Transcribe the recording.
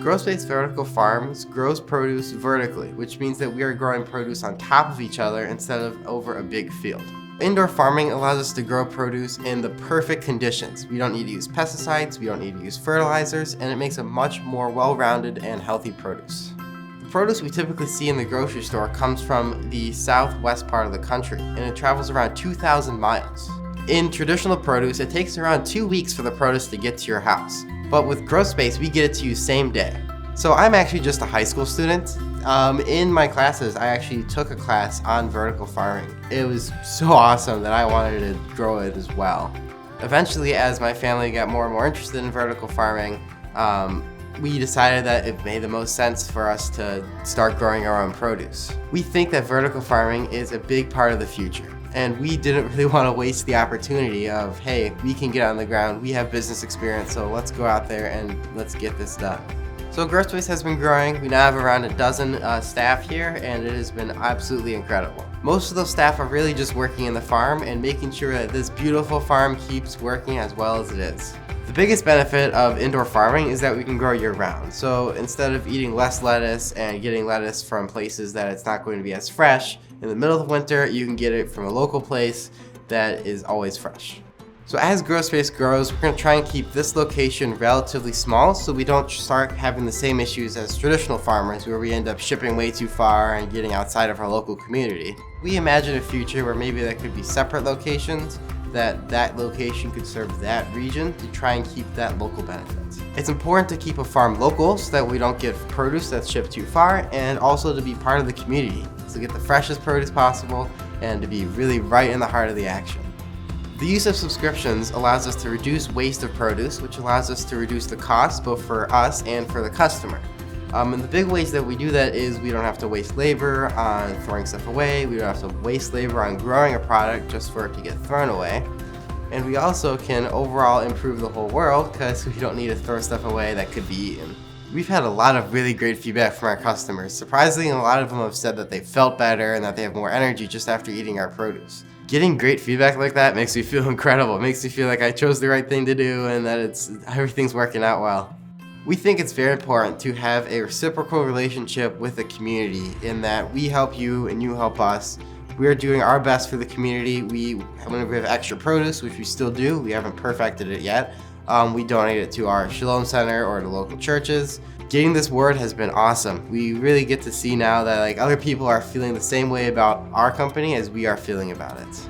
Grow-space vertical farms grows produce vertically, which means that we are growing produce on top of each other instead of over a big field. Indoor farming allows us to grow produce in the perfect conditions. We don't need to use pesticides, we don't need to use fertilizers, and it makes a much more well-rounded and healthy produce. The produce we typically see in the grocery store comes from the southwest part of the country, and it travels around 2,000 miles. In traditional produce, it takes around 2 weeks for the produce to get to your house. But with Grow-space, we get it to you same day. So I'm actually just a high school student. In my classes, I actually took a class on vertical farming. It was so awesome that I wanted to grow it as well. Eventually, as my family got more and more interested in vertical farming, we decided that it made the most sense for us to start growing our own produce. We think that vertical farming is a big part of the future. And we didn't really want to waste the opportunity of, hey, we can get on the ground, we have business experience, so let's go out there and let's get this done. So Grow-space has been growing. We now have around a dozen staff here, and it has been absolutely incredible. Most of those staff are really just working in the farm and making sure that this beautiful farm keeps working as well as it is. The biggest benefit of indoor farming is that we can grow year-round. So instead of eating less lettuce and getting lettuce from places that it's not going to be as fresh, in the middle of winter, you can get it from a local place that is always fresh. So as Grow-space grows, we're going to try and keep this location relatively small so we don't start having the same issues as traditional farmers where we end up shipping way too far and getting outside of our local community. We imagine a future where maybe there could be separate locations, that location could serve that region to try and keep that local benefit. It's important to keep a farm local so that we don't get produce that's shipped too far, and also to be part of the community, so get the freshest produce possible and to be really right in the heart of the action. The use of subscriptions allows us to reduce waste of produce, which allows us to reduce the cost both for us and for the customer. And the big ways that we do that is we don't have to waste labor on throwing stuff away, we don't have to waste labor on growing a product just for it to get thrown away. And we also can overall improve the whole world because we don't need to throw stuff away that could be eaten. We've had a lot of really great feedback from our customers. Surprisingly, a lot of them have said that they felt better and that they have more energy just after eating our produce. Getting great feedback like that makes me feel incredible. It makes me feel like I chose the right thing to do and that everything's working out well. We think it's very important to have a reciprocal relationship with the community in that we help you and you help us. We are doing our best for the community. When we have extra produce, which we still do, we haven't perfected it yet, we donate it to our Shalom Center or to local churches. Getting this word has been awesome. We really get to see now that other people are feeling the same way about our company as we are feeling about it.